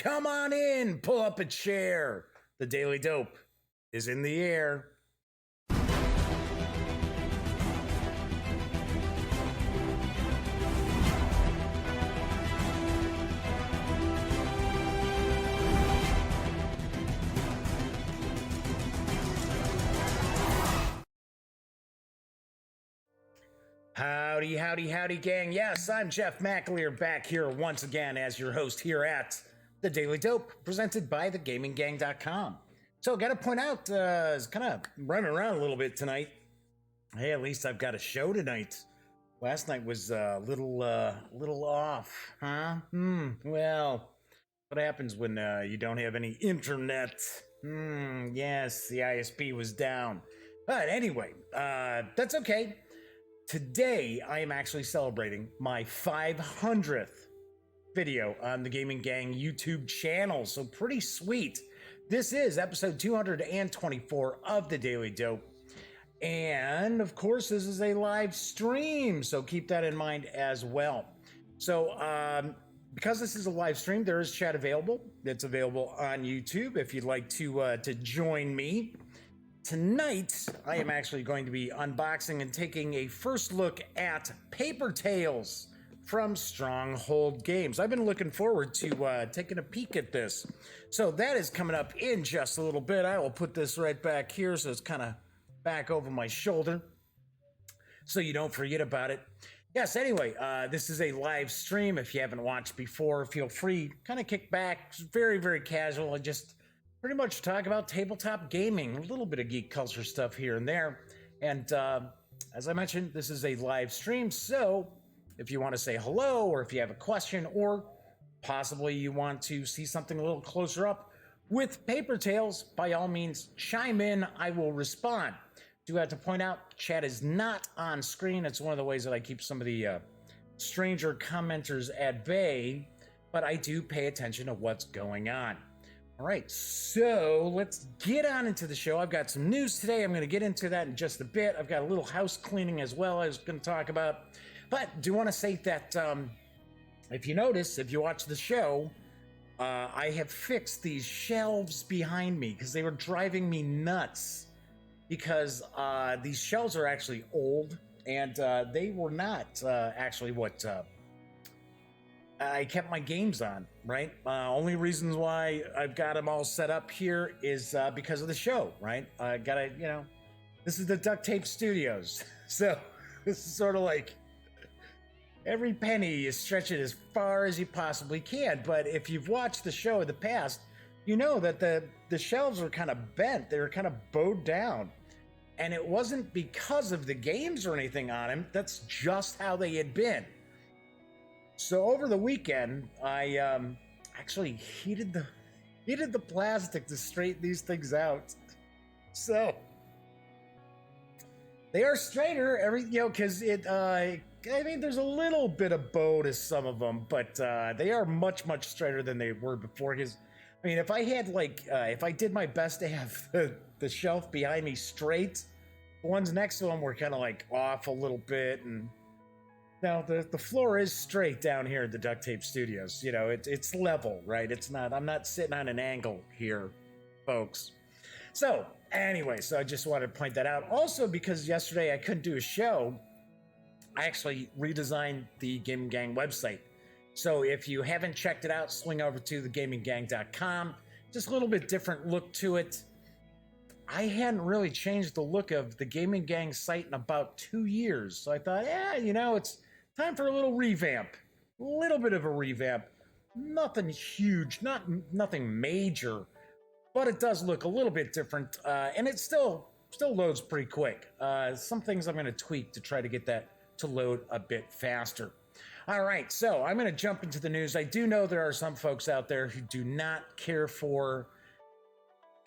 come on in, pull up a chair. The Daily Dope is in the air. Howdy, howdy, howdy, gang. Yes, I'm Jeff McAleer back here once again as your host here at The Daily Dope, presented by thegaminggang.com. So, got to point out, it's kind of running around a little bit tonight. Hey, at least I've got a show tonight. Last night was a little off, huh? Well, what happens when you don't have any internet? Yes, the ISP was down. But anyway, that's okay. Today, I am actually celebrating my 500th video on the Gaming Gang YouTube channel, so pretty sweet. This is episode 224 of The Daily Dope, and of course, this is a live stream, so keep that in mind as well. So, because this is a live stream, there is chat available. It's available on YouTube if you'd like to join me. Tonight, I am actually going to be unboxing and taking a first look at Paper Tales from Stronghold Games. I've been looking forward to taking a peek at this. So that is coming up in just a little bit. I will put this right back here so it's kind of back over my shoulder so you don't forget about it. Yes, anyway, this is a live stream. If you haven't watched before, feel free, kind of kick back. It's very, very casual. I just pretty much talk about tabletop gaming, a little bit of geek culture stuff here and there. And as I mentioned, this is a live stream, so if you want to say hello, or if you have a question, or possibly you want to see something a little closer up with Paper Tales, by all means, chime in. I will respond. Do have to point out, chat is not on screen. It's one of the ways that I keep some of the stranger commenters at bay, but I do pay attention to what's going on. All right, so let's get on into the show. I've got some news today. I'm going to get into that in just a bit. I've got a little house cleaning as well I was going to talk about. But do want to say that if you notice, if you watch the show, I have fixed these shelves behind me because they were driving me nuts. Because these shelves are actually old, and they were not actually what I kept my games on, right? Only reasons why I've got them all set up here is because of the show, right? I gotta, this is the Duct Tape Studios. So this is sort of like every penny you stretch it as far as you possibly can. But if you've watched the show in the past, you know that the shelves were kind of bent. They were kind of bowed down. And it wasn't because of the games or anything on them. That's just how they had been. So over the weekend, I actually heated the plastic to straighten these things out. So they are straighter, because I mean, there's a little bit of bow to some of them, but they are much, much straighter than they were before. Because, I mean, if I had if I did my best to have the shelf behind me straight, the ones next to them were kind of like off a little bit, and now the floor is straight down here at the Duct Tape Studios. It's level, right? It's not. I'm not sitting on an angle here, folks. So anyway, so I just wanted to point that out. Also, because yesterday I couldn't do a show, I actually redesigned the Gaming Gang website. So if you haven't checked it out, swing over to thegaminggang.com. Just a little bit different look to it. I hadn't really changed the look of the Gaming Gang site in about 2 years. So I thought, it's time for a little revamp. A little bit of a revamp. Nothing huge, nothing major, but it does look a little bit different. And it still loads pretty quick. Some things I'm going to tweak to try to get that to load a bit faster. All right, so I'm going to jump into the news. I do know there are some folks out there who do not care for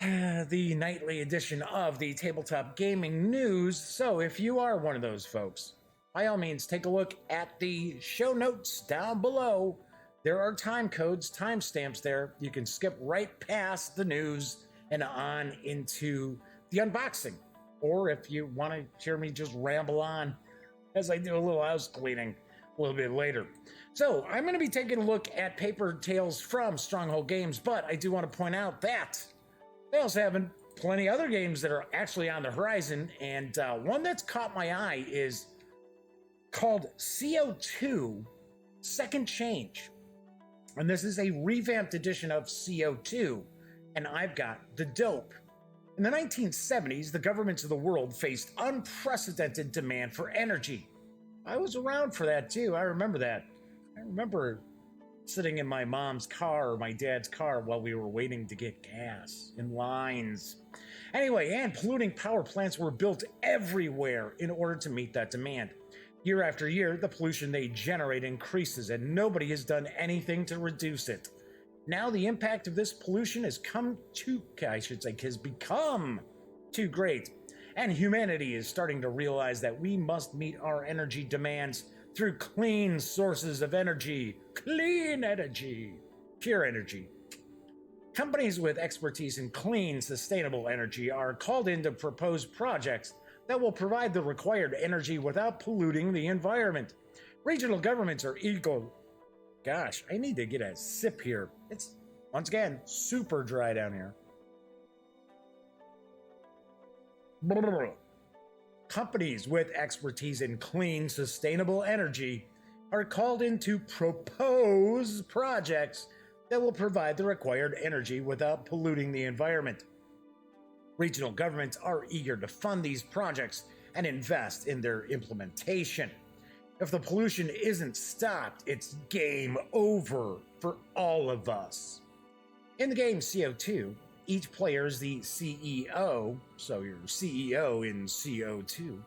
the nightly edition of the Tabletop Gaming News. So if you are one of those folks, by all means, take a look at the show notes down below. There are time codes, timestamps there. You can skip right past the news and on into the unboxing. Or if you want to hear me just ramble on as I do a little house cleaning, a little bit later. So I'm going to be taking a look at paper tales from Stronghold Games, but I do want to point out that they also have plenty other games that are actually on the horizon, and one that's caught my eye is called CO2 Second Change. And this is a revamped edition of CO2, and I've got the dope. In the 1970s, the governments of the world faced unprecedented demand for energy. I was around for that too. I remember that. I remember sitting in my mom's car or my dad's car while we were waiting to get gas in lines. Anyway, and polluting power plants were built everywhere in order to meet that demand. Year after year, the pollution they generate increases, and nobody has done anything to reduce it. Now the impact of this pollution has become too great, and humanity is starting to realize that we must meet our energy demands through clean sources of energy. Clean energy. Pure energy. Companies with expertise in clean, sustainable energy are called in to propose projects that will provide the required energy without polluting the environment. Regional governments are eager. Gosh, I need to get a sip here. It's, once again, super dry down here. Companies with expertise in clean, sustainable energy are called in to propose projects that will provide the required energy without polluting the environment. Regional governments are eager to fund these projects and invest in their implementation. If the pollution isn't stopped, it's game over for all of us. In the game CO2, each player is the CEO, so you're CEO in CO2,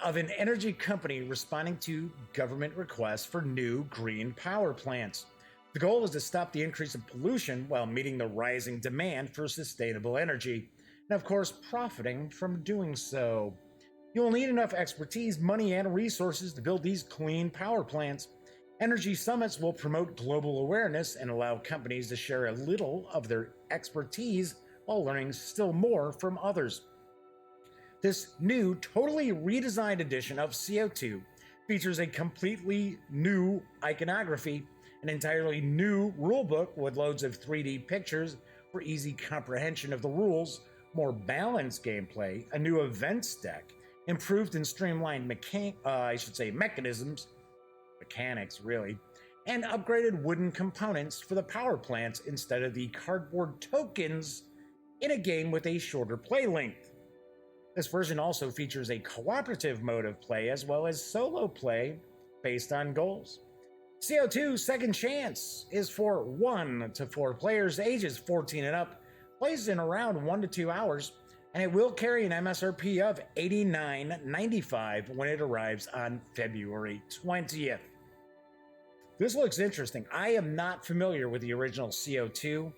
of an energy company responding to government requests for new green power plants. The goal is to stop the increase in pollution while meeting the rising demand for sustainable energy, and of course, profiting from doing so. You will need enough expertise, money, and resources to build these clean power plants. Energy summits will promote global awareness and allow companies to share a little of their expertise while learning still more from others. This new, totally redesigned edition of CO2 features a completely new iconography, an entirely new rulebook with loads of 3D pictures for easy comprehension of the rules, more balanced gameplay, a new events deck, improved and streamlined mechanics really, and upgraded wooden components for the power plants instead of the cardboard tokens in a game with a shorter play length. This version also features a cooperative mode of play as well as solo play based on goals. CO2 Second Chance is for 1 to 4 players ages 14 and up, plays in around 1 to 2 hours, and it will carry an MSRP of $89.95 when it arrives on February 20th. This looks interesting. I am not familiar with the original CO2,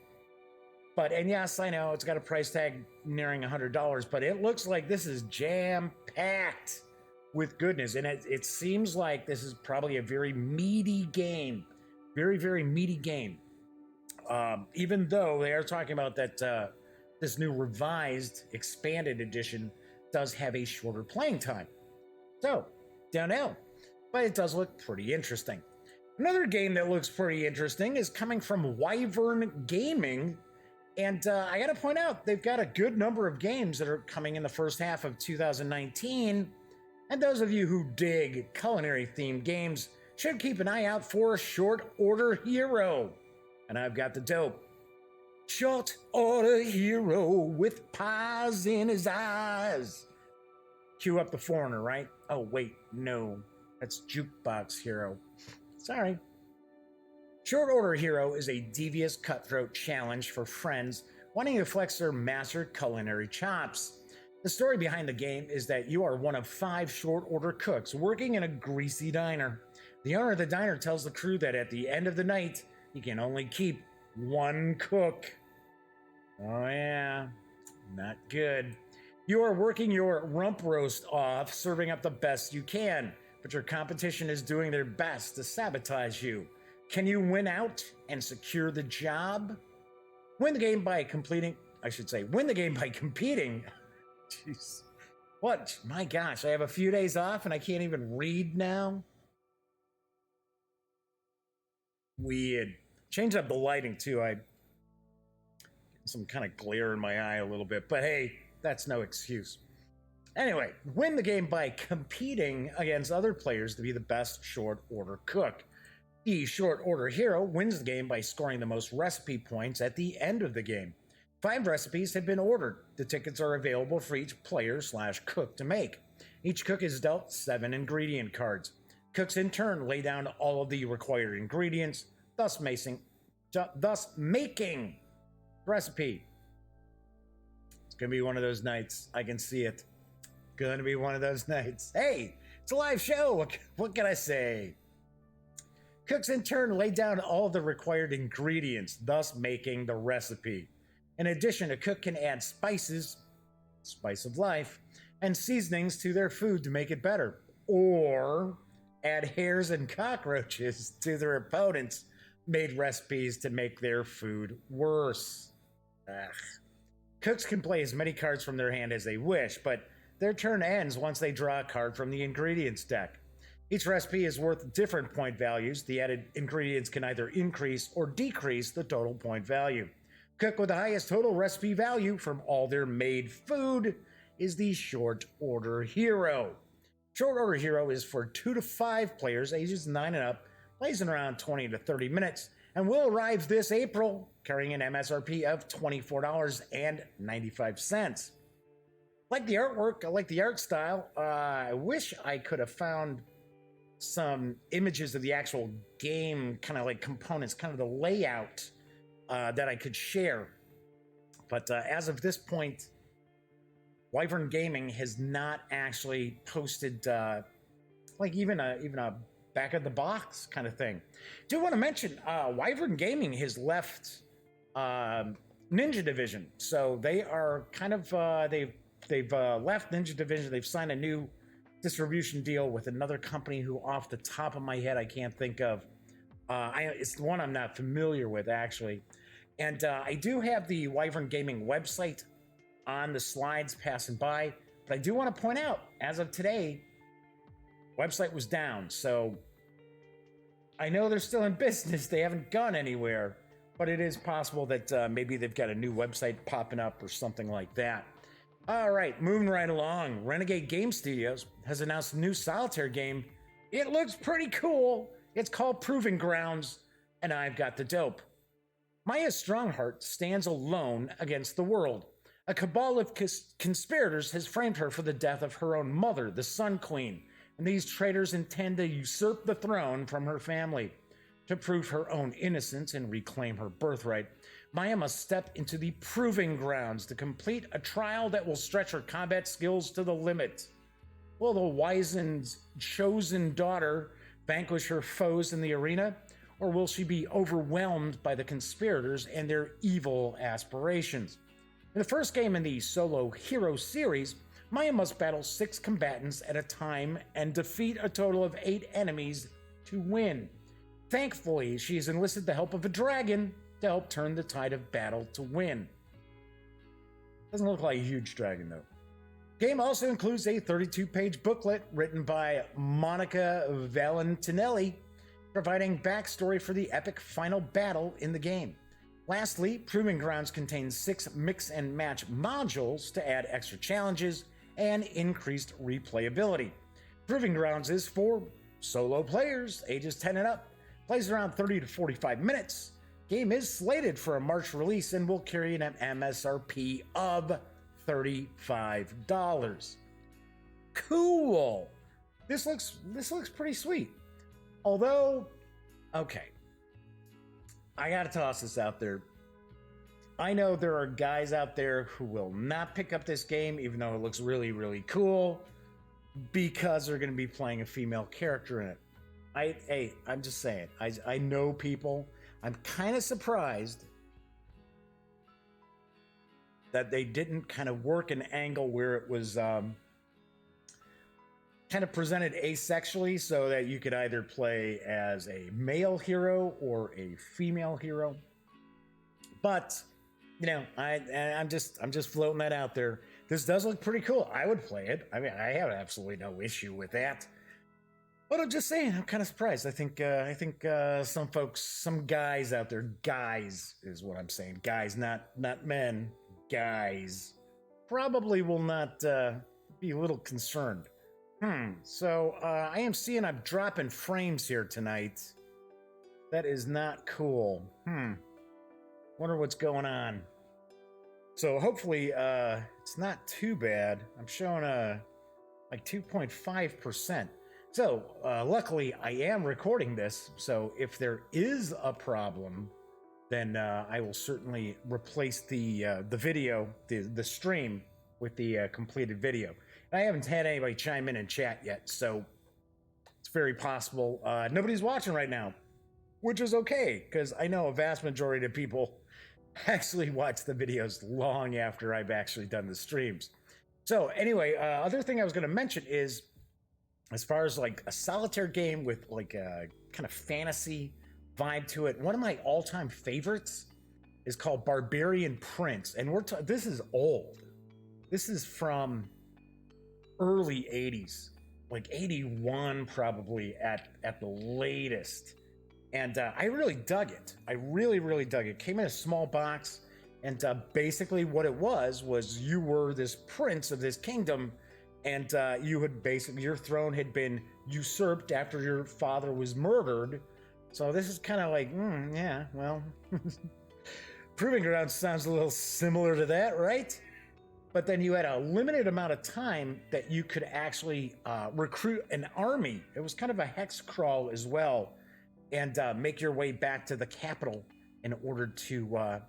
and yes, I know it's got a price tag nearing $100, but it looks like this is jam-packed with goodness, and it seems like this is probably a very meaty game. Very, very meaty game. Even though they are talking about that this new revised, expanded edition does have a shorter playing time. So, don't know. But it does look pretty interesting. Another game that looks pretty interesting is coming from Wyvern Gaming. And I gotta point out, they've got a good number of games that are coming in the first half of 2019. And those of you who dig culinary-themed games should keep an eye out for Short Order Hero. And I've got the dope. Short Order Hero with pies in his eyes. Cue up the foreigner, right? Oh, wait, no. That's Jukebox Hero. Sorry. Short Order Hero is a devious cutthroat challenge for friends wanting to flex their master culinary chops. The story behind the game is that you are one of 5 short order cooks working in a greasy diner. The owner of the diner tells the crew that at the end of the night, he can only keep 1 cook. Oh yeah, not good. You are working your rump roast off, serving up the best you can, but your competition is doing their best to sabotage you. Can you win out and secure the job? Win the game by competing. Jeez. What? My gosh, I have a few days off and I can't even read now? weird. Change up the lighting too. I some kind of glare in my eye a little bit, but hey, that's no excuse. Anyway, win the game by competing against other players to be the best short order cook. The short order hero wins the game by scoring the most recipe points at the end of the game. 5 recipes have been ordered. The tickets are available for each player/cook to make. Each cook is dealt 7 ingredient cards. Cooks in turn lay down all of the required ingredients, thus making recipe. It's gonna be one of those nights. I can see it. Gonna be one of those nights. Hey, it's a live show. What can I say? Cooks in turn lay down all the required ingredients, thus making the recipe. In addition, a cook can add spices, spice of life, and seasonings to their food to make it better, or add hairs and cockroaches to their opponents' made recipes to make their food worse. Ugh. Cooks can play as many cards from their hand as they wish, but their turn ends once they draw a card from the ingredients deck. Each recipe is worth different point values. The added ingredients can either increase or decrease the total point value. Cook with the highest total recipe value from all their made food is the short order hero. Short order hero is for 2 to 5 players, ages 9 and up, plays in around 20 to 30 minutes, and will arrive this April, carrying an MSRP of $24.95. Like the artwork, I like the art style. I wish I could have found some images of the actual game, kind of like components, kind of the layout that I could share. But as of this point, Wyvern Gaming has not actually posted like even a back of the box kind of thing. Do want to mention Wyvern Gaming has left Ninja Division, so they are kind of they've left Ninja Division. They've signed a new distribution deal with another company who, off the top of my head, I can't think of. It's one I'm not familiar with, actually. And I do have the Wyvern Gaming website on the slides passing by, but I do want to point out, as of today, website was down. So I know they're still in business. They haven't gone anywhere, but it is possible that maybe they've got a new website popping up or something like that. All right, moving right along. Renegade Game Studios has announced a new solitaire game. It looks pretty cool. It's called Proving Grounds, and I've got the dope. Maya Strongheart stands alone against the world. A cabal of conspirators has framed her for the death of her own mother, the Sun Queen, and these traitors intend to usurp the throne from her family. To prove her own innocence and reclaim her birthright, Maya must step into the Proving Grounds to complete a trial that will stretch her combat skills to the limit. Will the wizened, chosen daughter vanquish her foes in the arena, or will she be overwhelmed by the conspirators and their evil aspirations? In the first game in the solo hero series, Maya must battle 6 combatants at a time and defeat a total of 8 enemies to win. Thankfully, she has enlisted the help of a dragon to help turn the tide of battle to win. Doesn't look like a huge dragon, though. Game also includes a 32-page booklet written by Monica Valentinelli, providing backstory for the epic final battle in the game. Lastly, Proving Grounds contains 6 mix and match modules to add extra challenges and increased replayability. Proving Grounds is for solo players, ages 10 and up, plays around 30 to 45 minutes. Game is slated for a March release and will carry an MSRP of $35. Cool. This looks pretty sweet. Although, okay, I gotta toss this out there. I know there are guys out there who will not pick up this game, even though it looks really, really cool, because they're going to be playing a female character in it. I'm just saying. I know people. I'm kind of surprised that they didn't kind of work an angle where it was kind of presented asexually, so that you could either play as a male hero or a female hero. But you know, I'm just floating that out there. This does look pretty cool. I would play it. I mean, I have absolutely no issue with that. But I'm just saying, I'm kind of surprised. I think some folks, some guys out there, guys is what I'm saying, guys, not men, guys, probably will not be a little concerned. So I am seeing I'm dropping frames here tonight. That is not cool. Wonder what's going on. So hopefully it's not too bad. I'm showing like 2.5%. So luckily I am recording this. So if there is a problem, then I will certainly replace the video, the stream with the completed video. And I haven't had anybody chime in chat yet, so it's very possible nobody's watching right now, which is okay, because I know a vast majority of people actually watch the videos long after I've actually done the streams. So anyway, other thing I was going to mention is, as far as like a solitaire game with like a kind of fantasy vibe to it, one of my all-time favorites is called Barbarian Prince, and this is old. This is from early 80s, like 81 probably at the latest. And I really dug it. I really dug it. Came in a small box, and basically what it was you were this prince of this kingdom, and you had basically, your throne had been usurped after your father was murdered. So this is kind of like, yeah, well, Proving Ground sounds a little similar to that, right? But then you had a limited amount of time that you could actually recruit an army. It was kind of a hex crawl as well, and make your way back to the capital in order to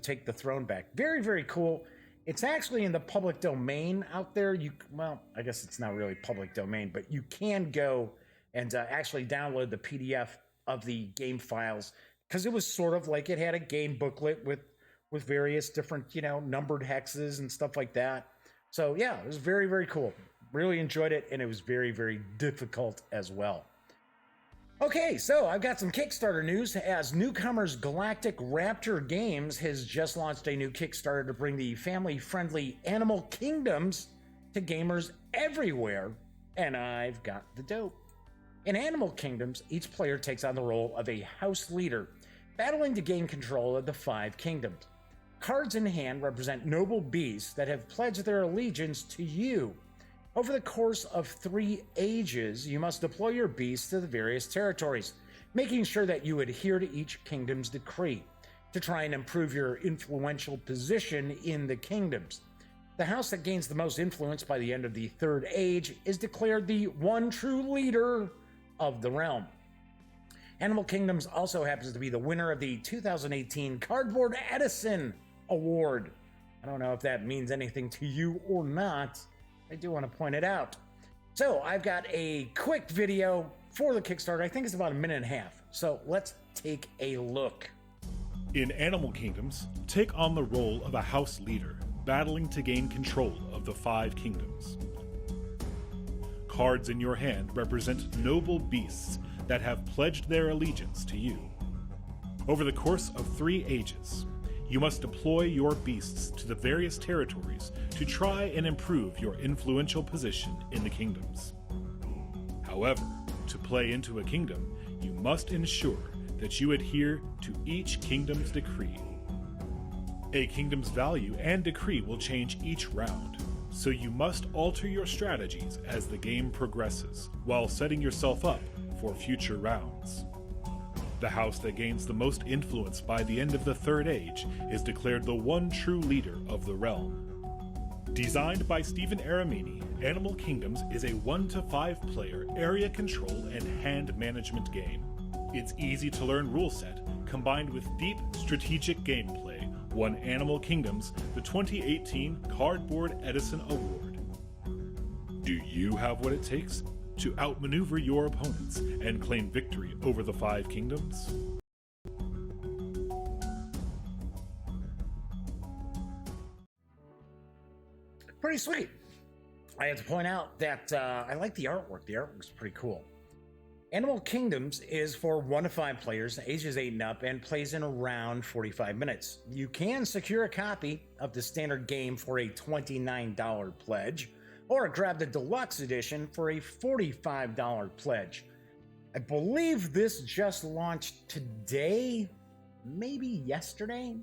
take the throne back. Very cool. It's actually in the public domain out there. Well, I guess it's not really public domain, but you can go and actually download the PDF of the game files, because it was sort of like it had a game booklet with various different, numbered hexes and stuff like that. So yeah, it was very cool. Really enjoyed it, and it was very difficult as well. Okay, so I've got some Kickstarter news, as newcomers Galactic Raptor Games has just launched a new Kickstarter to bring the family-friendly Animal Kingdoms to gamers everywhere, and I've got the dope. In Animal Kingdoms, each player takes on the role of a house leader, battling to gain control of the 5 kingdoms. Cards in hand represent noble beasts that have pledged their allegiance to you. Over the course of 3 ages, you must deploy your beasts to the various territories, making sure that you adhere to each kingdom's decree, to try and improve your influential position in the kingdoms. The house that gains the most influence by the end of the 3rd age is declared the one true leader of the realm. Animal Kingdoms also happens to be the winner of the 2018 Cardboard Edison Award. I don't know if that means anything to you or not. I do want to point it out. So I've got a quick video for the Kickstarter. I think it's about a minute and a half. So let's take a look. In Animal Kingdoms, take on the role of a house leader, battling to gain control of the 5 kingdoms. Cards in your hand represent noble beasts that have pledged their allegiance to you. Over the course of 3 ages, you must deploy your beasts to the various territories to try and improve your influential position in the kingdoms. However, to play into a kingdom, you must ensure that you adhere to each kingdom's decree. A kingdom's value and decree will change each round, so you must alter your strategies as the game progresses, while setting yourself up for future rounds. The house that gains the most influence by the end of the 3rd age is declared the one true leader of the realm. Designed by Stephen Aramini, Animal Kingdoms is a 1 to 5 player area control and hand management game. Its easy-to-learn rule set, combined with deep strategic gameplay, won Animal Kingdoms the 2018 Cardboard Edison Award. Do you have what it takes to outmaneuver your opponents and claim victory over the 5 kingdoms? Pretty sweet. I have to point out that I like the artwork. The artwork's pretty cool. Animal Kingdoms is for 1 to 5 players, ages 8 and up, and plays in around 45 minutes. You can secure a copy of the standard game for a $29 pledge, or grab the deluxe edition for a $45 pledge. I believe this just launched today, maybe yesterday,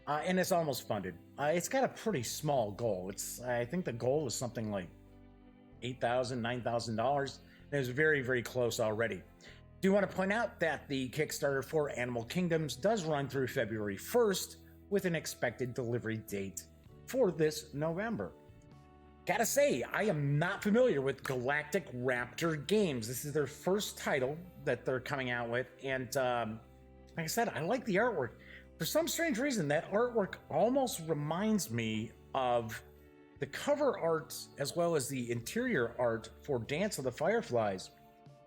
and it's almost funded. It's got a pretty small goal. I think the goal is something like $8,000, $9,000. It was very, very close already. Do want to point out that the Kickstarter for Animal Kingdoms does run through February 1st with an expected delivery date for this November. Gotta say, I am not familiar with Galactic Raptor Games. This is their first title that they're coming out with, and like I said, I like the artwork. For some strange reason, that artwork almost reminds me of the cover art as well as the interior art for Dance of the Fireflies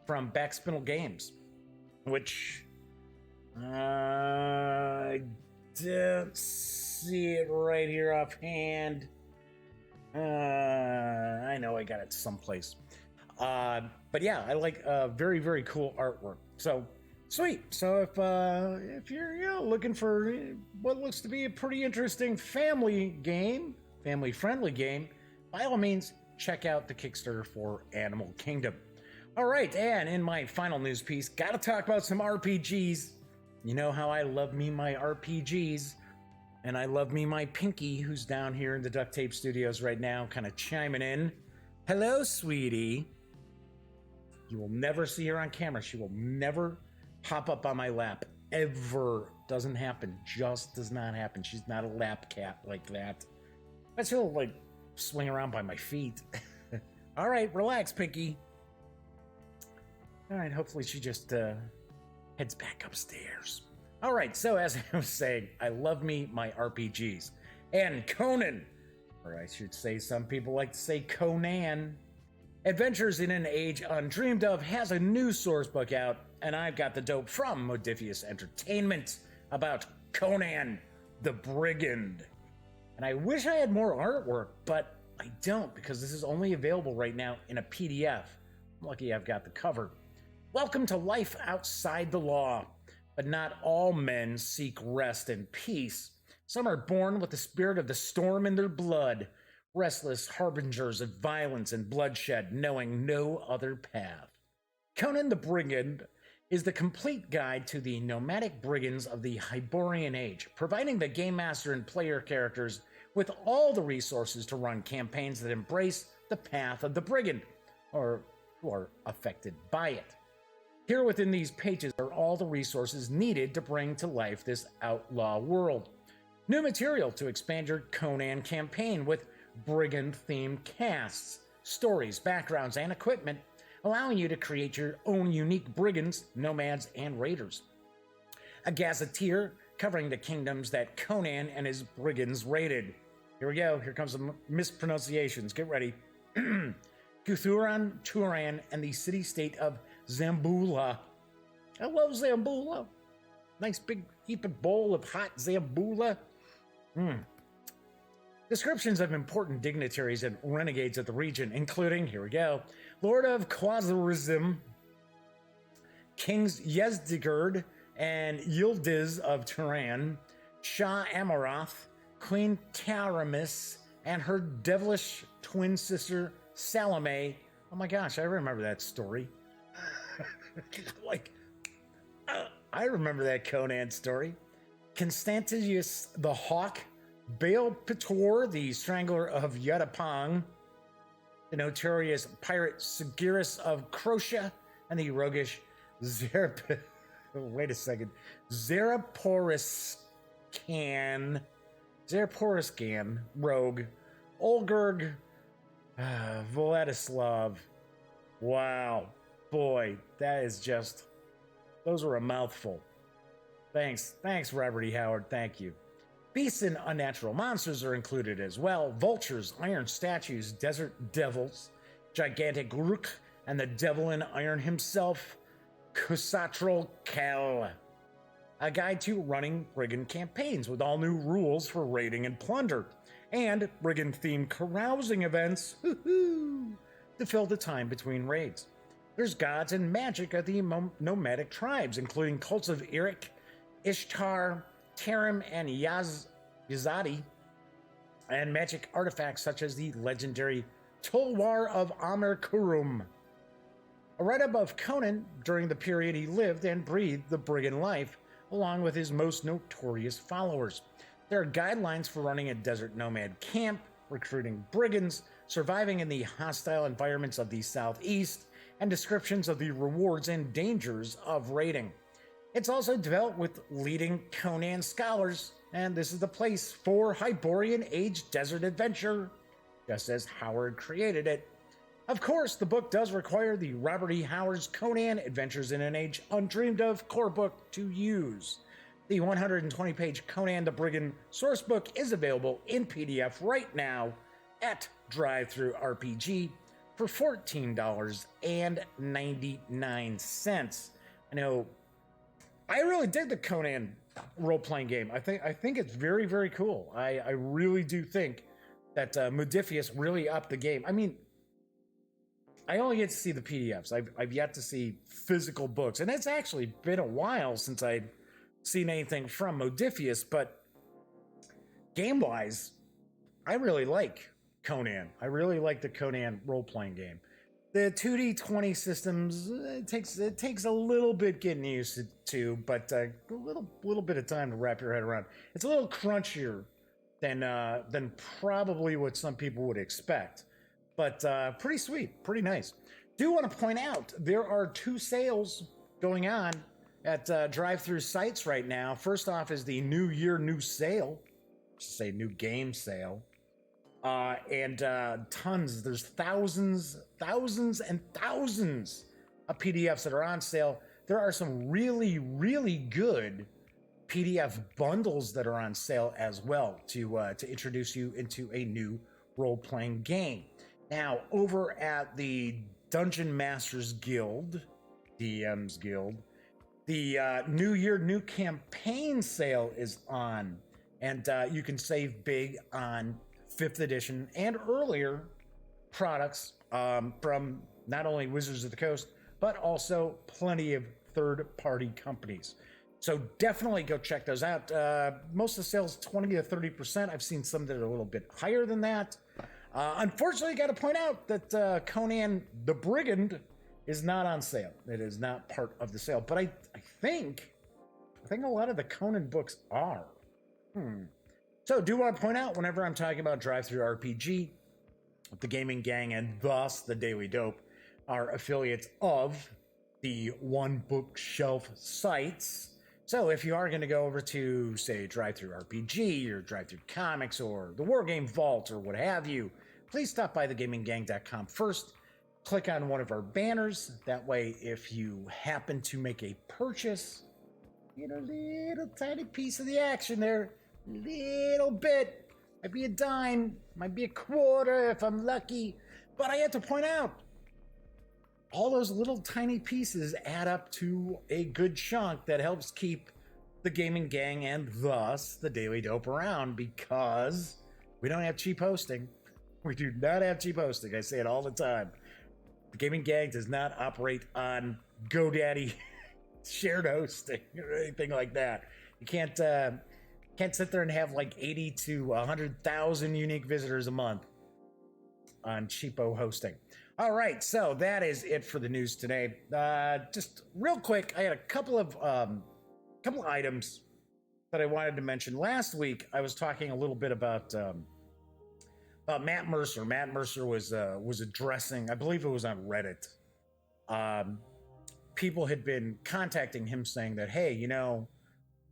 from Backspinel Games, which I don't see it right here offhand. I know I got it someplace. But yeah, I like very, very cool artwork. So sweet. So if you're looking for what looks to be a pretty interesting family friendly game, by all means, check out the Kickstarter for Animal Kingdom. All right, and in my final news piece, gotta talk about some RPGs. You know how I love me my RPGs, and I love me my Pinky, who's down here in the Duct Tape Studios right now, kind of chiming in. Hello, sweetie. You will never see her on camera. She will never hop up on my lap, ever. Doesn't happen. Just does not happen. She's not a lap cat like that. I still like swing around by my feet. All right, relax, Pinky. All right, hopefully she just heads back upstairs. All right, so as I was saying, I love me my RPGs. And Conan, or I should say some people like to say Conan, Adventures in an Age Undreamed Of has a new source book out, and I've got the dope from Modiphius Entertainment about Conan the Brigand. And I wish I had more artwork, but I don't, because this is only available right now in a PDF. I'm lucky I've got the cover. Welcome to life outside the law, but not all men seek rest and peace. Some are born with the spirit of the storm in their blood, restless harbingers of violence and bloodshed, knowing no other path. Conan the Brigand is the complete guide to the nomadic brigands of the Hyborian Age, providing the game master and player characters with all the resources to run campaigns that embrace the path of the brigand, or who are affected by it. Here within these pages are all the resources needed to bring to life this outlaw world. New material to expand your Conan campaign with brigand-themed casts, stories, backgrounds, and equipment, allowing you to create your own unique brigands, nomads, and raiders. A gazetteer covering the kingdoms that Conan and his brigands raided. Here we go. Here comes some mispronunciations. Get ready. Guthuran, Turan, and the city-state of Zambula. I love Zambula. Nice big heaping bowl of hot Zambula. Descriptions of important dignitaries and renegades of the region, including, here we go, Lord of Quazarism, Kings Yezdigerd and Yildiz of Turan, Shah Amaroth, Queen Taramis, and her devilish twin sister Salome. Oh my gosh, I remember that story. I remember that Conan story. Constantius the Hawk, Baal Pitor, the Strangler of Yadapong, the notorious pirate Sigiris of Crotia, and the roguish Zeraporiscan rogue, Olgurg Vladislav. Wow, boy, that is just, those were a mouthful. Thanks, Robert E. Howard, thank you. Beasts and unnatural monsters are included as well. Vultures, iron statues, desert devils, gigantic Rook, and the devil in iron himself, Kusatral Kel. A guide to running brigand campaigns with all new rules for raiding and plunder, and brigand-themed carousing events to fill the time between raids. There's gods and magic of the nomadic tribes, including cults of Eric, Ishtar, Tarim, and Yazadi, and magic artifacts such as the legendary Tulwar of Amir Kurum. A write-up of Conan during the period he lived and breathed the brigand life, along with his most notorious followers. There are guidelines for running a desert nomad camp, recruiting brigands, surviving in the hostile environments of the Southeast, and descriptions of the rewards and dangers of raiding. It's also developed with leading Conan scholars, and this is the place for Hyborian Age desert adventure, just as Howard created it. Of course, the book does require the Robert E. Howard's Conan Adventures in an Age Undreamed of core book to use. The 120-page Conan the Brigand sourcebook is available in PDF right now at Drive-Thru RPG for $14.99. I know, I really dig the Conan role-playing game. I think it's very, very cool. I really do think that Modiphius really upped the game. I mean, I only get to see the PDFs. I've yet to see physical books, and it's actually been a while since I'd seen anything from Modiphius, but game-wise, I really like Conan. I really like the Conan role-playing game. The 2D20 systems, it takes a little bit getting used to, but a little bit of time to wrap your head around. It's a little crunchier than probably what some people would expect. But pretty sweet, pretty nice. Do want to point out, there are 2 sales going on at drive-through sites right now. First off is the New Year New Sale. I should say New Game Sale. And tons, there's thousands and thousands of PDFs that are on sale. There are some really, really good PDF bundles that are on sale as well to introduce you into a new role-playing game. Now, over at the Dungeon Masters Guild, DM's Guild, the New Year New Campaign sale is on, and you can save big on 5th edition and earlier products from not only Wizards of the Coast, but also plenty of third-party companies. So definitely go check those out. Most of the sales, 20 to 30%. I've seen some that are a little bit higher than that. Unfortunately, got to point out that Conan the Brigand is not on sale. It is not part of the sale. But I think a lot of the Conan books are. So do want to point out, whenever I'm talking about Drive-Thru RPG, the Gaming Gang and thus the Daily Dope are affiliates of the One Bookshelf sites. So if you are going to go over to, say, Drive-Thru RPG or Drive-Thru Comics or the Wargame Vault or what have you, please stop by thegaminggang.com first. Click on one of our banners. That way, if you happen to make a purchase, get a little tiny piece of the action there. Little bit. Might be a dime. Might be a quarter if I'm lucky. But I have to point out, all those little tiny pieces add up to a good chunk that helps keep the Gaming Gang and thus the Daily Dope around, because we don't have cheap hosting. We do not have cheap hosting. I say it all the time. The Gaming Gang does not operate on GoDaddy shared hosting or anything like that. You can't sit there and have like 80 to 100,000 unique visitors a month on cheapo hosting. All right, so that is it for the news today. Just real quick, I had a couple of items that I wanted to mention. Last week, I was talking a little bit about Matt Mercer. Matt Mercer was addressing, I believe it was on Reddit. People had been contacting him saying that, hey,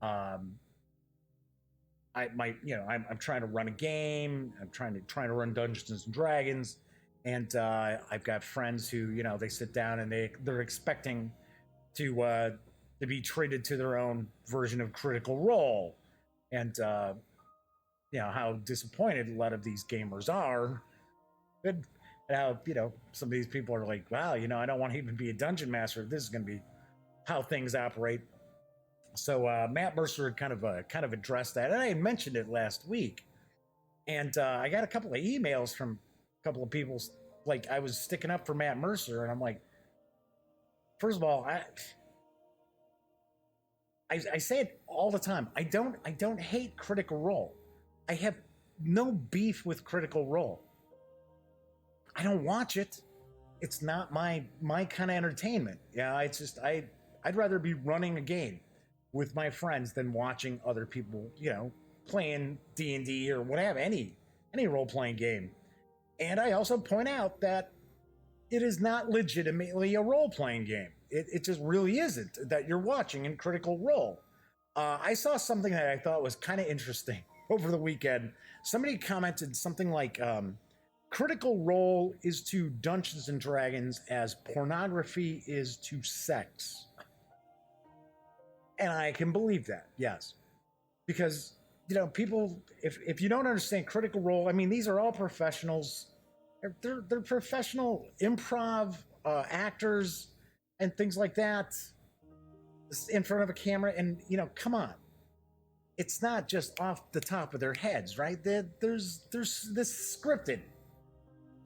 I'm trying to run a game. I'm trying to run Dungeons and Dragons. And I've got friends who, they sit down and they're expecting to be treated to their own version of Critical Role, and how disappointed a lot of these gamers are, and how some of these people are like, wow, I don't want to even be a dungeon master if this is going to be how things operate. So Matt Mercer had kind of addressed that, and I had mentioned it last week, and I got a couple of emails from couple of people, like, I was sticking up for Matt Mercer, and I'm like, first of all, I say it all the time. I don't hate Critical Role. I have no beef with Critical Role. I don't watch it. it's not my kind of entertainment. Yeah, it's just I'd rather be running a game with my friends than watching other people, playing D&D or whatever, any role-playing game. And I also point out that it is not legitimately a role-playing game. It just really isn't, that you're watching in Critical Role. I saw something that I thought was kind of interesting over the weekend. Somebody commented something like, Critical Role is to Dungeons and Dragons as pornography is to sex. And I can believe that, yes. Because, people, if you don't understand Critical Role, I mean, these are all professionals. They're professional improv actors and things like that in front of a camera. And, come on. It's not just off the top of their heads, right? There's this scripted.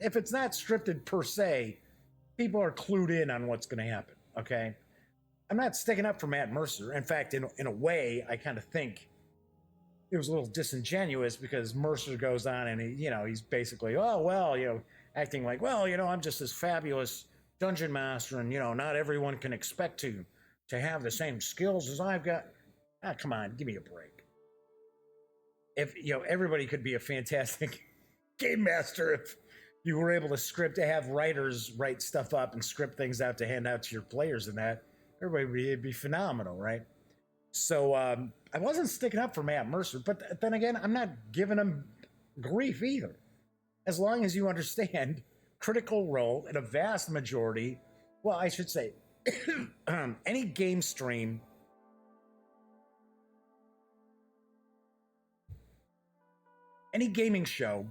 If it's not scripted per se, people are clued in on what's going to happen, okay? I'm not sticking up for Matt Mercer. In fact, in a way, I kind of think it was a little disingenuous because Mercer goes on and he's basically, oh, well, acting like, well, I'm just this fabulous dungeon master and, not everyone can expect to have the same skills as I've got. Come on, give me a break. If, everybody could be a fantastic game master if you were able to have writers write stuff up and script things out to hand out to your players and that, everybody would be phenomenal, right? So I wasn't sticking up for Matt Mercer, but then again, I'm not giving him grief either. As long as you understand Critical Role in a vast majority, well, I should say, any game stream, any gaming show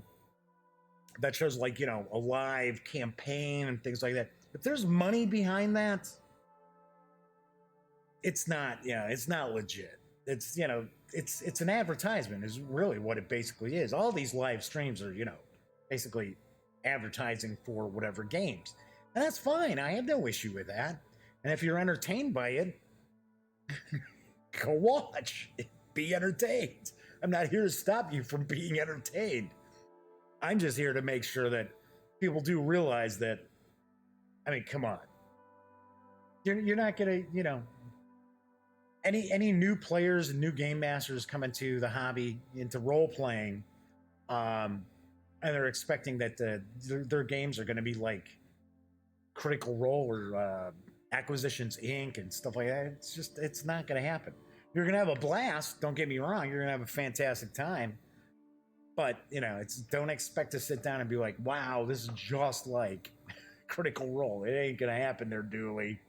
that shows like, a live campaign and things like that, if there's money behind that, it's not legit. It's, it's an advertisement is really what it basically is. All these live streams are, basically advertising for whatever games. And that's fine. I have no issue with that. And if you're entertained by it, go watch. Be entertained. I'm not here to stop you from being entertained. I'm just here to make sure that people do realize that, I mean, come on. You're not going to, any new players and new game masters come into the hobby, into role-playing, and they're expecting that their games are going to be like Critical Role or Acquisitions Inc. and stuff like that. It's not going to happen. You're going to have a blast. Don't get me wrong. You're going to have a fantastic time. But, don't expect to sit down and be like, wow, this is just like Critical Role. It ain't going to happen there, Dooley.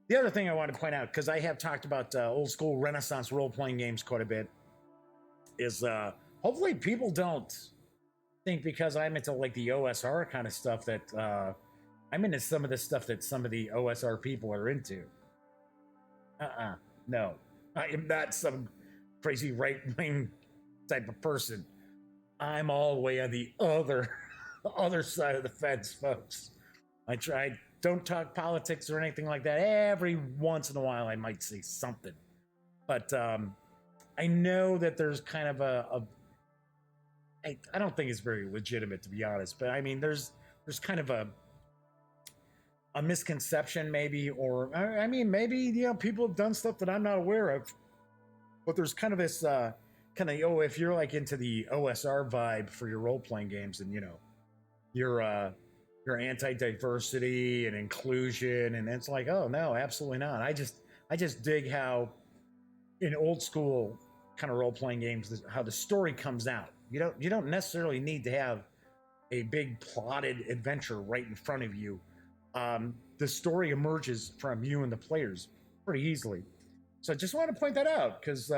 The other thing I want to point out, because I have talked about old school Renaissance role-playing games quite a bit, is hopefully people don't think because I'm into like the OSR kind of stuff that I'm into some of the stuff that some of the OSR people are into. No. I am not some crazy right-wing type of person. I'm all the way on the other side of the fence, folks. Don't talk politics or anything like that. Every once in a while, I might say something. But I know that there's kind of I don't think it's very legitimate, to be honest. But I mean, there's kind of a misconception maybe, or I mean, maybe, people have done stuff that I'm not aware of. But there's kind of this if you're like into the OSR vibe for your role-playing games and, you're anti-diversity and inclusion, and it's like, oh no, absolutely not. I just dig how in old school kind of role-playing games, how the story comes out. You don't necessarily need to have a big plotted adventure right in front of you. The story emerges from you and the players pretty easily. So I just want to point that out because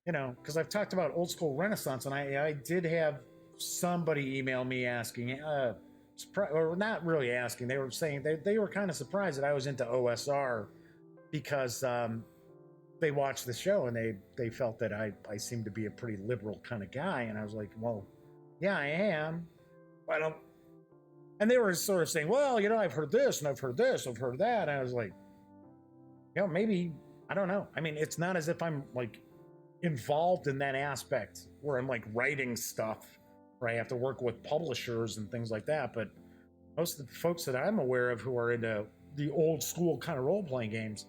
because I've talked about old school Renaissance, and I did have somebody email me asking, or not really asking, they were saying they were kind of surprised that I was into OSR because they watched the show and they felt that I seemed to be a pretty liberal kind of guy. And I was like, well, yeah, I am. Why don't? And they were sort of saying, well, I've heard this and I've heard this, I've heard that. And I was like, maybe, I don't know. I mean, it's not as if I'm like involved in that aspect where I'm like writing stuff where I have to work with publishers and things like that. But most of the folks that I'm aware of who are into the old school kind of role playing games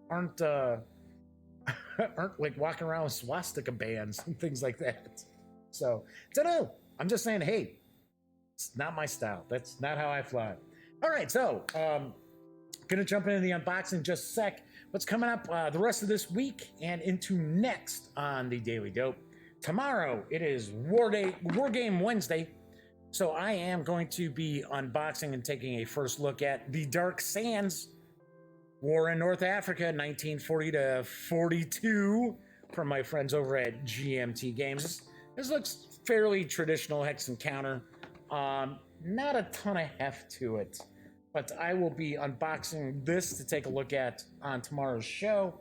aren't aren't like walking around with swastika bands and things like that. So I don't know. I'm just saying, hey, it's not my style. That's not how I fly. All right, so gonna jump into the unboxing in just a sec. What's coming up the rest of this week and into next on the Daily Dope? Tomorrow it is War Game Wednesday, so I am going to be unboxing and taking a first look at the Dark Sands War in North Africa, 1940 to 42, from my friends over at GMT Games. This looks fairly traditional hex encounter. Not a ton of heft to it, but I will be unboxing this to take a look at on tomorrow's show.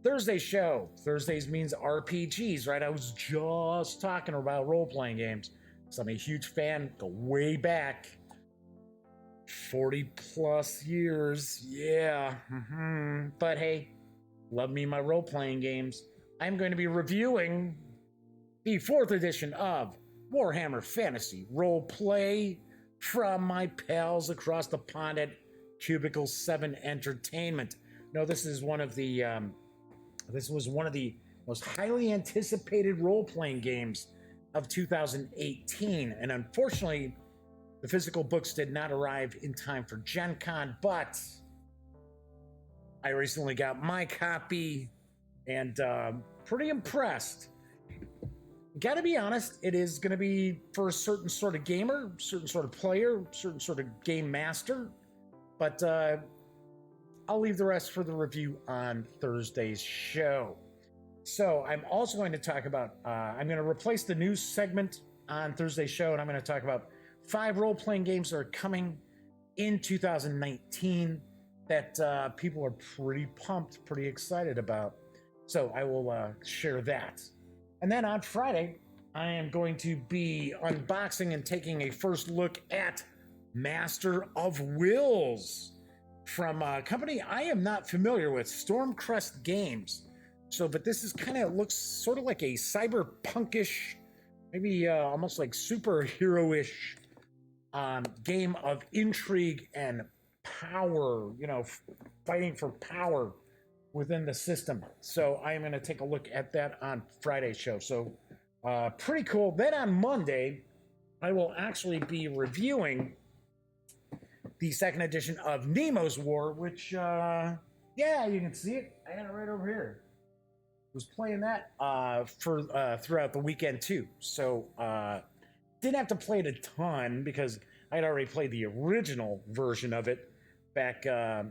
Thursday's show. Thursdays means RPGs, right? I was just talking about role-playing games. So I'm a huge fan. Go way back. 40 plus years. Yeah. But hey, love me my role-playing games. I'm going to be reviewing the 4th edition of Warhammer Fantasy Roleplay from my pals across the pond at Cubicle 7 Entertainment. No, this is one of the this was one of the most highly anticipated role-playing games of 2018, and unfortunately the physical books did not arrive in time for Gen Con, but I recently got my copy and pretty impressed. Gotta be honest, it is going to be for a certain sort of gamer, certain sort of player, certain sort of game master, but I'll leave the rest for the review on Thursday's show. So I'm also going to talk about, I'm going to replace the news segment on Thursday's show, and I'm going to talk about 5 role-playing games that are coming in 2019 that people are pretty pumped, pretty excited about. So I will share that. And then on Friday, I am going to be unboxing and taking a first look at Master of Wills from a company I am not familiar with, Stormcrest Games. So, but this is kind of looks sort of like a cyberpunkish, maybe almost like superhero-ish game of intrigue and power, you know, fighting for power within the system. So I am going to take a look at that on Friday's show. So pretty cool. Then on Monday, I will actually be reviewing the 2nd edition of Nemo's War, which, yeah, you can see it. I got it right over here. Was playing that for throughout the weekend too. So didn't have to play it a ton because I had already played the original version of it back, gosh,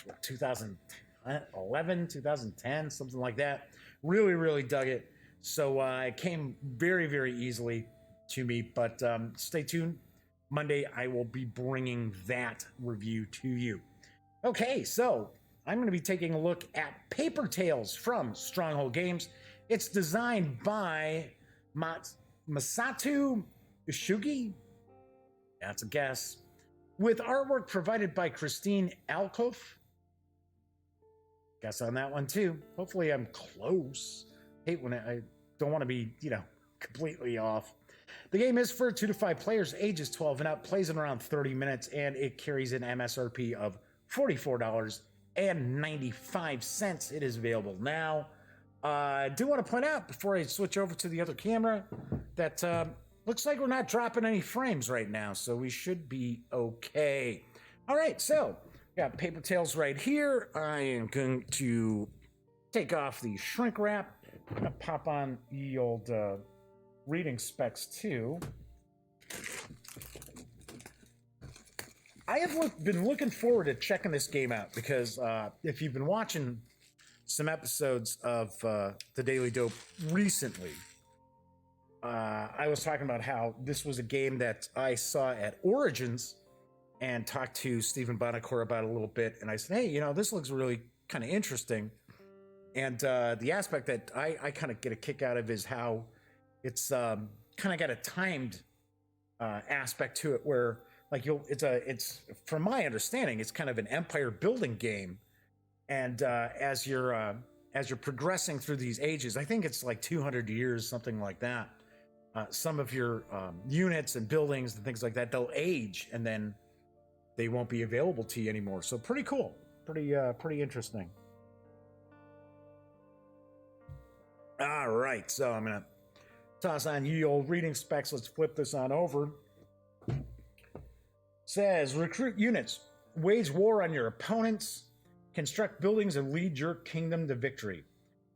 what, 2011, 2010, something like that. Really, really dug it. So it came very, very easily to me. But stay tuned. Monday, I will be bringing that review to you. Okay, so I'm going to be taking a look at Paper Tales from Stronghold Games. It's designed by Masato Ishugi. That's a guess. With artwork provided by Christine Alcoff. Guess on that one too. Hopefully I'm close. Hate when I don't want to be, you know, completely off. The game is for 2 to 5 players, ages 12 and up, plays in around 30 minutes, and it carries an MSRP of $44.95. It is available now. I do want to point out before I switch over to the other camera that looks like we're not dropping any frames right now, so we should be okay. All right, so got Paper Tales right here. I am going to take off the shrink wrap. I'm going to pop on the old reading specs too. I have been looking forward to checking this game out because if you've been watching some episodes of the Daily Dope recently, I was talking about how this was a game that I saw at Origins and talked to Stephen Bonacore about a little bit. And I said, hey, you know, this looks really kind of interesting. And the aspect that I kind of get a kick out of is how it's kind of got a timed aspect to it where like it's from my understanding, it's kind of an empire building game. And as you're progressing through these ages, I think it's like 200 years, something like that. some of your units and buildings and things like that, they'll age and then they won't be available to you anymore. So pretty cool, pretty interesting. All right, so I'm gonna toss on ye old reading specs. Let's flip this on over. Says recruit units, wage war on your opponents, construct buildings, and lead your kingdom to victory.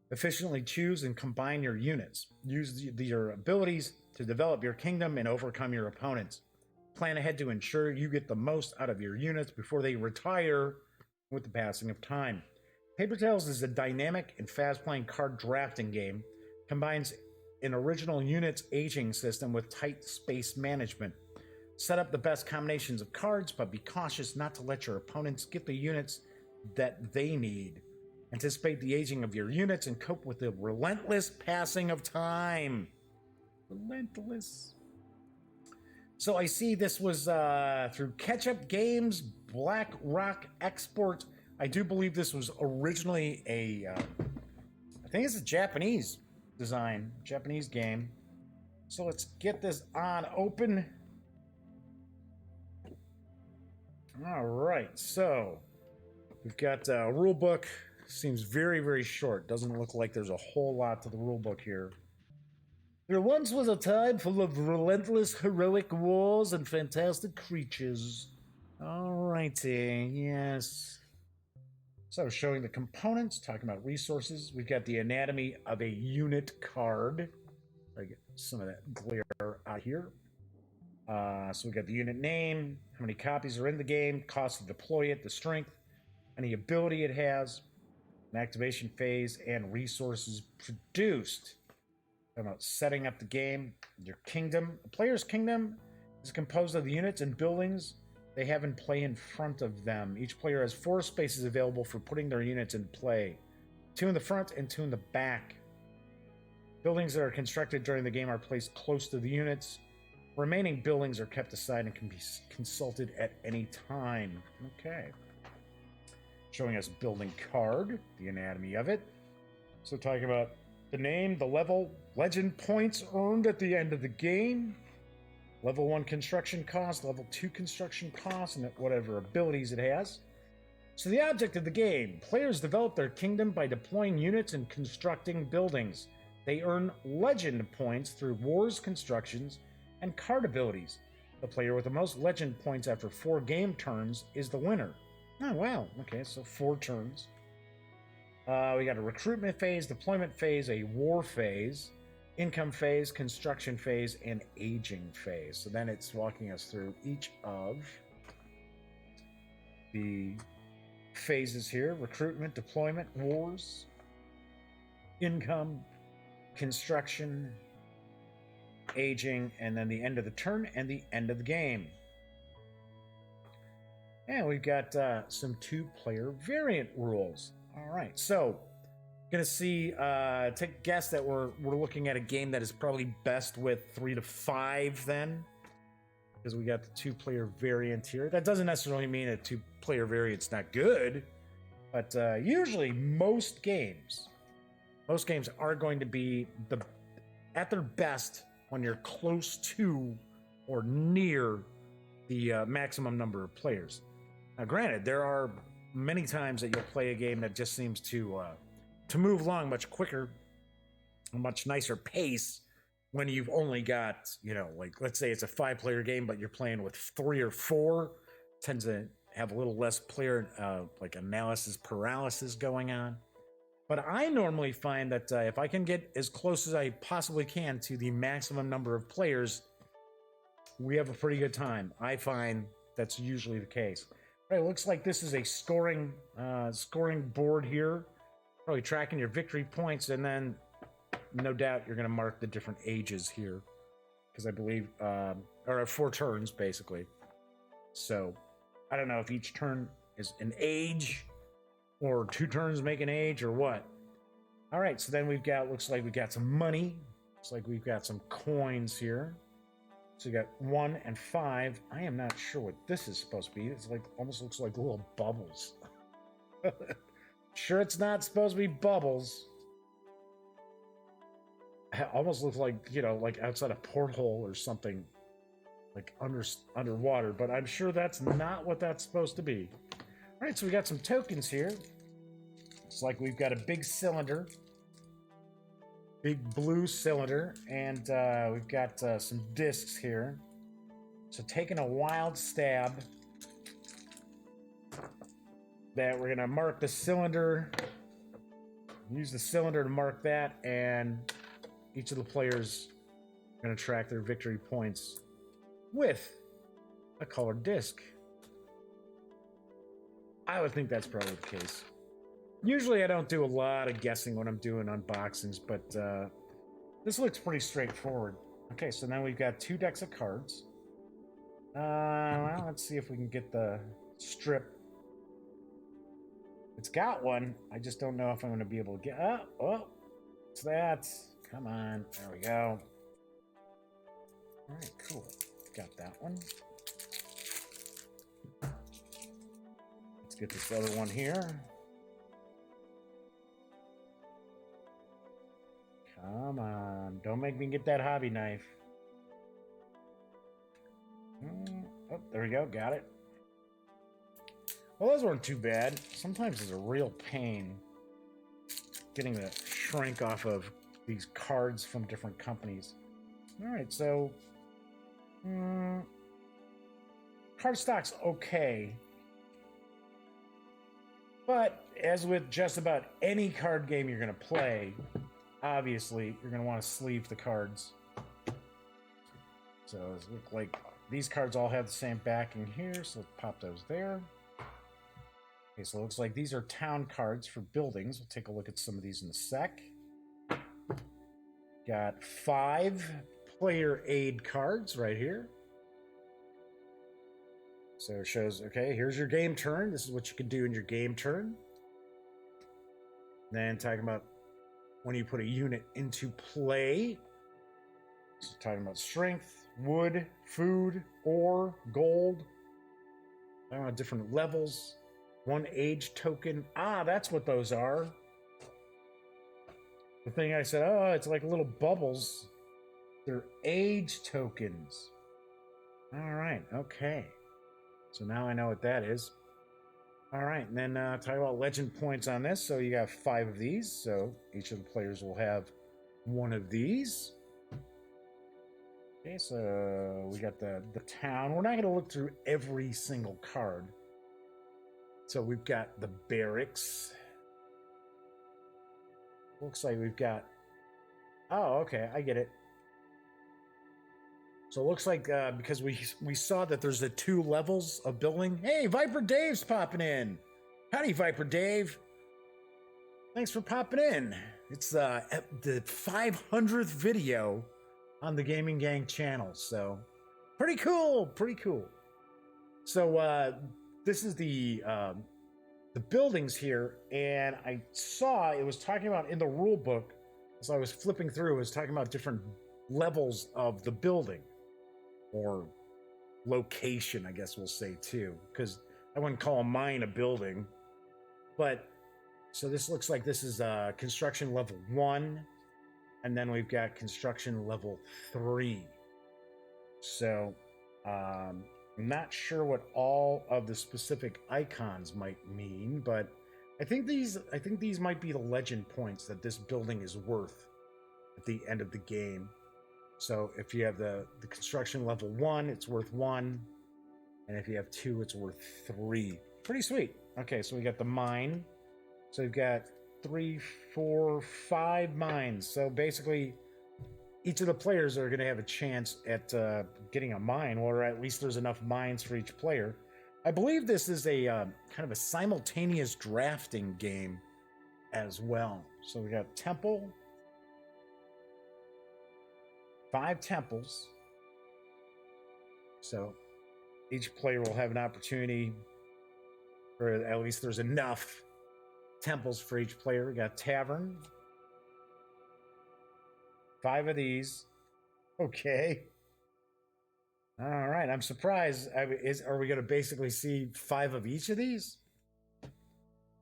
Efficiently choose and combine your units. Use your abilities to develop your kingdom and overcome your opponents. Plan ahead to ensure you get the most out of your units before they retire with the passing of time. Paper Tales is a dynamic and fast-playing card drafting game. Combines an original units aging system with tight space management. Set up the best combinations of cards, but be cautious not to let your opponents get the units that they need. Anticipate the aging of your units and cope with the relentless passing of time. Relentless. So I see this was through Ketchup Games, Black Rock Export. I do believe this was originally I think it's a Japanese design, Japanese game. So let's get this on open. All right, so we've got a rule book. Seems very, very short. Doesn't look like there's a whole lot to the rule book here. There once was a time full of relentless, heroic wars and fantastic creatures. Alrighty, yes. So showing the components, talking about resources. We've got the anatomy of a unit card. I get some of that glare out here. So we've got the unit name, how many copies are in the game, cost to deploy it, the strength, any ability it has, an activation phase, and resources produced. Talking about setting up the game, your kingdom. A player's kingdom is composed of the units and buildings they have in play in front of them. Each player has 4 spaces available for putting their units in play. 2 in the front and 2 in the back. Buildings that are constructed during the game are placed close to the units. Remaining buildings are kept aside and can be consulted at any time. Okay. Showing us building card, the anatomy of it. So talking about the name, the level, legend points earned at the end of the game, level 1 construction cost, level 2 construction cost, and whatever abilities it has. So the object of the game, players develop their kingdom by deploying units and constructing buildings. They earn legend points through wars, constructions, and card abilities. The player with the most legend points after 4 game turns is the winner. Oh, wow. Okay, so 4 turns. We got a recruitment phase, deployment phase, a war phase, income phase, construction phase, and aging phase. So then it's walking us through each of the phases here. Recruitment, deployment, wars, income, construction, aging, and then the end of the turn and the end of the game. And we've got some 2-player variant rules. All right, so gonna see, take a guess that we're looking at a game that is probably best with 3 to 5 then, because we got the 2-player variant here. That doesn't necessarily mean a 2-player variant's not good, but usually most games are going to be at their best when you're close to or near the maximum number of players. Now, granted, there are many times that you'll play a game that just seems to move along much quicker, a much nicer pace when you've only got, like, let's say it's a 5-player game, but you're playing with 3 or 4, tends to have a little less player like analysis paralysis going on. But I normally find that if I can get as close as I possibly can to the maximum number of players, we have a pretty good time. I find that's usually the case. All right, looks like this is a scoring board here. Probably tracking your victory points, and then no doubt you're going to mark the different ages here, because I believe or 4 turns basically. So I don't know if each turn is an age, or 2 turns make an age, or what. All right, so then looks like we've got some money. Looks like we've got some coins here. So you got 1 and 5. I am not sure what this is supposed to be. It's like, almost looks like little bubbles. Sure it's not supposed to be bubbles. almost looks like, you know, like outside a porthole or something, like underwater, but I'm sure that's not what that's supposed to be. All right, so we got some tokens here. It's like we've got a big cylinder, big blue cylinder, and we've got some discs here. So taking a wild stab, that we're gonna mark the cylinder, use the cylinder to mark that, and each of the players are gonna track their victory points with a colored disc. I would think that's probably the case. Usually I don't do a lot of guessing when I'm doing unboxings, but this looks pretty straightforward. Okay, so now we've got 2 decks of cards. Well, let's see if we can get the strip. It's got one. I just don't know if I'm going to be able to get... Oh, what's that? Come on. There we go. All right, cool. Got that one. Let's get this other one here. Come on. Don't make me get that hobby knife. Oh, there we go. Got it. Well, those weren't too bad. Sometimes it's a real pain getting the shrink off of these cards from different companies. All right, so cardstock's okay. But as with just about any card game you're going to play, obviously you're going to want to sleeve the cards. So it looks like these cards all have the same backing here, so let's pop those there. Okay, so it looks like these are town cards for buildings. We'll take a look at some of these in a sec. Got 5 player aid cards right here. So it shows, okay, here's your game turn. This is what you can do in your game turn. Then talking about when you put a unit into play. So talking about strength, wood, food, ore, gold. Talking about different levels. 1 age token. Ah, that's what those are. The thing I said, oh, it's like little bubbles. They're age tokens. All right, okay. So now I know what that is. All right, and then talk about legend points on this. So you got 5 of these. So each of the players will have 1 of these. Okay, so we got the town. We're not going to look through every single card. So we've got the barracks. Looks like we've got... Oh, okay, I get it. So it looks like because we saw that there's the 2 levels of building. Hey, Viper Dave's popping in. Howdy, Viper Dave. Thanks for popping in. It's the 500th video on the Gaming Gang channel. So pretty cool, pretty cool. So this is the buildings here, and I saw it was talking about in the rule book, as I was flipping through, it was talking about different levels of the building, or location, I guess we'll say too, because I wouldn't call mine a building. But so this looks like this is construction level 1, and then we've got construction level 3. So I'm not sure what all of the specific icons might mean, but I think these might be the legend points that this building is worth at the end of the game. So if you have the construction level 1, it's worth 1, and if you have 2, it's worth 3. Pretty sweet. Okay, so we got the mine. So we've got 3, 4, 5 mines. So basically, each of the players are going to have a chance at getting a mine, or at least there's enough mines for each player. I believe this is a kind of a simultaneous drafting game as well. So we got temple, 5 temples. So each player will have an opportunity, or at least there's enough temples for each player. We got tavern, 5 of these. Okay. All right. I'm surprised. Are we going to basically see 5 of each of these?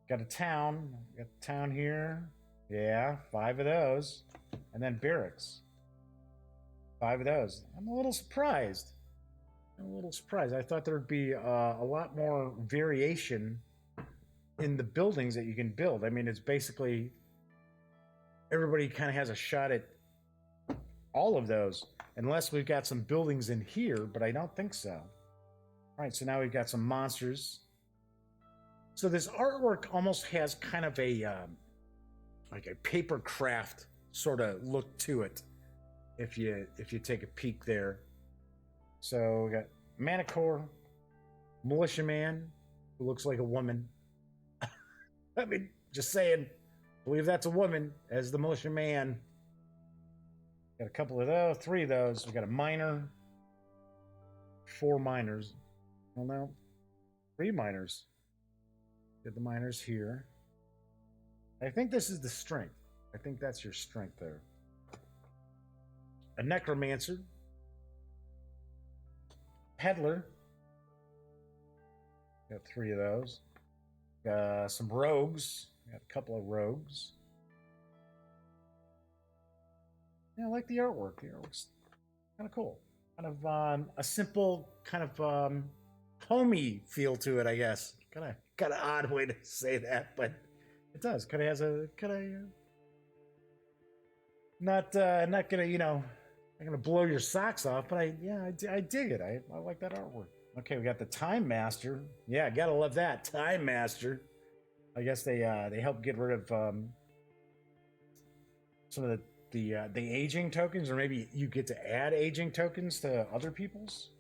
Got a town. Got the town here. Yeah, 5 of those. And then barracks. 5 of those. I'm a little surprised. I thought there'd be a lot more variation in the buildings that you can build. I mean, it's basically everybody kind of has a shot at all of those, unless we've got some buildings in here, but I don't think so. All right, so now we've got some monsters. So this artwork almost has kind of a like a paper craft sort of look to it. If you take a peek there. So we got Manticore, Militiaman, who looks like a woman. I mean, just saying, believe that's a woman as the Militiaman. Got a couple of those, 3 of those. We got a miner, 4 miners. Well, no, 3 miners. Get the miners here. I think this is the strength. I think that's your strength there. A necromancer, peddler. Got 3 of those. Some rogues. Got a couple of rogues. Yeah, I like the artwork. The artwork's kind of cool. Kind of a simple, kind of homey feel to it, I guess. Kind of odd way to say that, but it does. Kind of has a not gonna I'm gonna blow your socks off, but I dig it. I like that artwork. Okay, we got the Time Master. Yeah, gotta love that Time Master. I guess they help get rid of some of the aging tokens, or maybe you get to add aging tokens to other people's.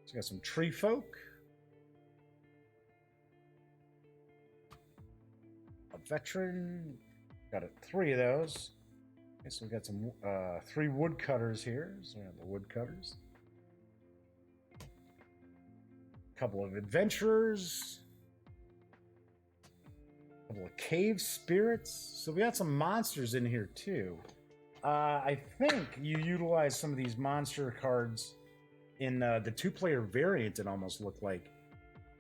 So we got some tree folk, a veteran. Got 3 of those. Okay, so we got some 3 woodcutters here. So we have the woodcutters. A couple of adventurers. A couple of cave spirits. So we got some monsters in here too. I think you utilize some of these monster cards in the 2-player variant. It almost looked like.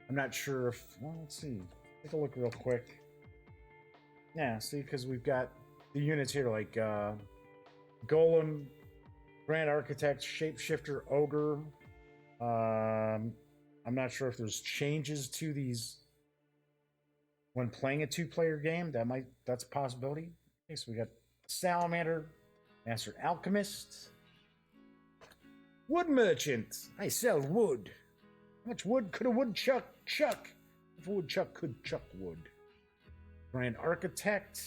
I'm not sure if. Well, let's see. Take a look real quick. Yeah, see, because we've got the units here like Golem, Grand Architect, Shapeshifter, Ogre. I'm not sure if there's changes to these when playing a 2-player game. That's a possibility. Okay, so we got Salamander, Master Alchemist, Wood Merchant. I sell wood. How much wood could a woodchuck chuck? If a woodchuck could chuck wood. Grand Architect,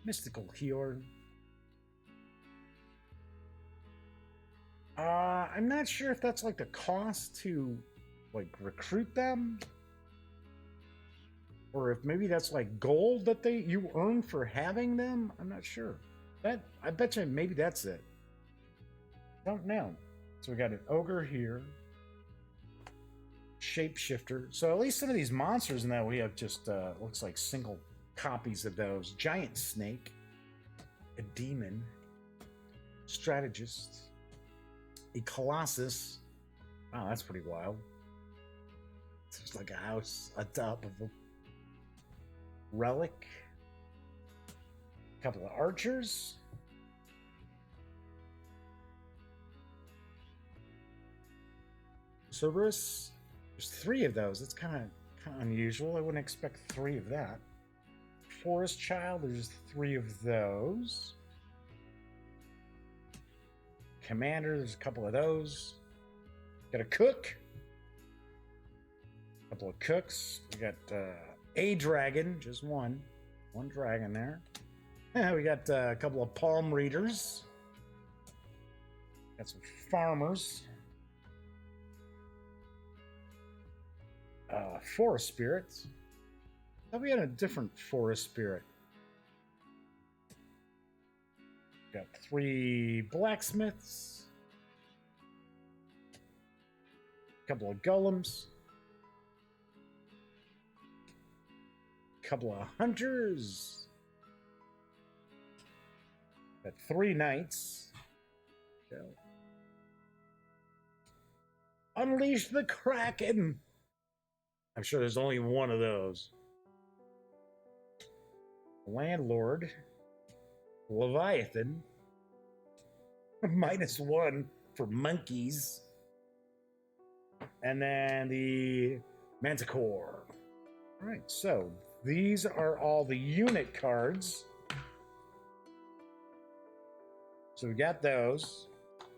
Mystical Healer. I'm not sure if that's like the cost to like recruit them, or if maybe that's like gold that you earn for having them. I'm not sure. I bet you maybe that's it. Don't know. So we got an ogre here, shapeshifter. So at least some of these monsters in that we have just looks like single copies of those. Giant snake, a demon, strategist, a colossus. Wow, that's pretty wild. It's like a house on top of a relic. A couple of archers. Cerberus. There's 3 of those. That's kind of unusual. I wouldn't expect 3 of that. Forest Child. There's 3 of those. Commander. There's a couple of those. Got a cook. A couple of cooks. We got a dragon. Just one dragon there. We got a couple of palm readers. Got some farmers. Forest spirits. Thought we had a different forest spirit. Got 3 blacksmiths. A couple of golems. A couple of hunters. Got 3 knights. So. Unleash the Kraken. I'm sure there's only one of those. Landlord, Leviathan, -1 for monkeys. And then the Manticore. All right, so these are all the unit cards. So we got those.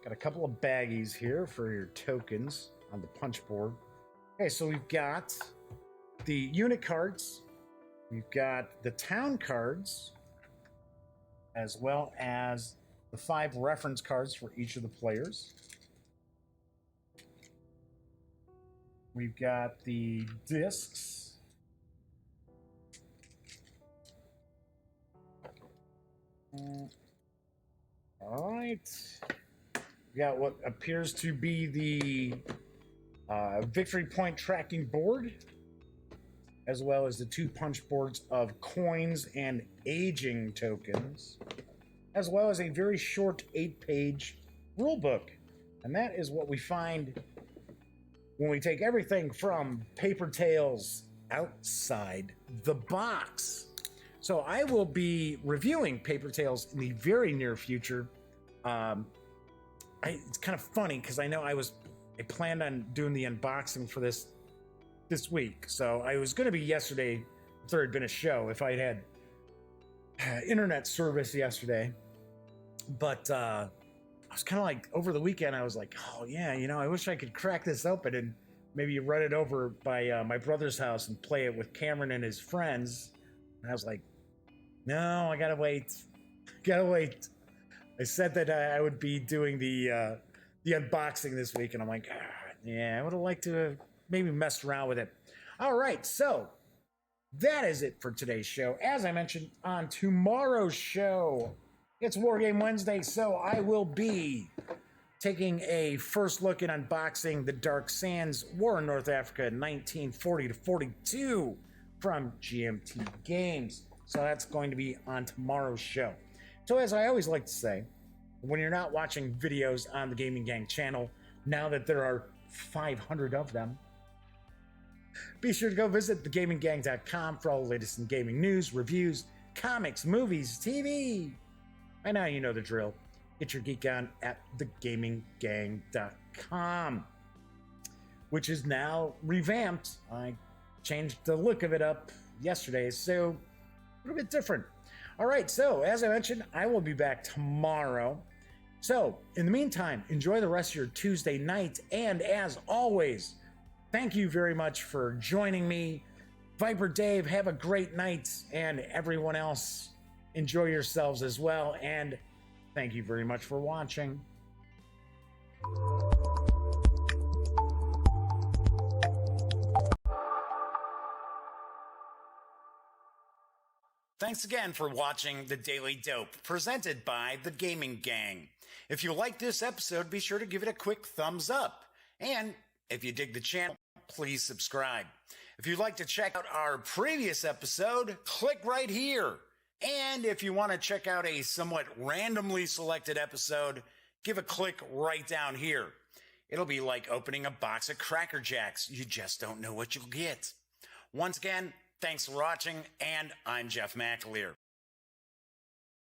Got a couple of baggies here for your tokens on the punch board. Okay, so we've got the unit cards. We've got the town cards, as well as the 5 reference cards for each of the players. We've got the discs. All right. We got what appears to be the victory point tracking board, as well as the 2 punch boards of coins and aging tokens, as well as a very short 8-page rule book. And that is what we find when we take everything from Paper Tales outside the box. So I will be reviewing Paper Tales in the very near future. It's kind of funny because I know I planned on doing the unboxing for this week. So I was going to be yesterday if there had been a show, if I had internet service yesterday. But I was kind of like, over the weekend, I was like, oh yeah, I wish I could crack this open and maybe run it over by my brother's house and play it with Cameron and his friends. And I was like, no, I gotta wait. I said that I would be doing the unboxing this week, and I'm like, yeah, I would have liked to have maybe messed around with it. All right, so that is it for today's show. As I mentioned, on tomorrow's show, it's Wargame Wednesday, so I will be taking a first look at unboxing the Dark Sands War in North Africa 1940 to 42 from GMT Games. So that's going to be on tomorrow's show. So as I always like to say, when you're not watching videos on the Gaming Gang channel, now that there are 500 of them, be sure to go visit thegaminggang.com for all the latest in gaming news, reviews, comics, movies, TV. By now you know the drill. Get your geek on at thegaminggang.com, which is now revamped. I changed the look of it up yesterday, so a little bit different. All right, so as I mentioned, I will be back tomorrow. So in the meantime, enjoy the rest of your Tuesday night. And as always, thank you very much for joining me. Viper Dave, have a great night. And everyone else, enjoy yourselves as well. And thank you very much for watching. Thanks again for watching The Daily Dope, presented by The Gaming Gang. If you like this episode, be sure to give it a quick thumbs up. And if you dig the channel, please subscribe. If you'd like to check out our previous episode, click right here. And if you want to check out a somewhat randomly selected episode, give a click right down here. It'll be like opening a box of Cracker Jacks. You just don't know what you'll get. Once again, thanks for watching, and I'm Jeff McAleer.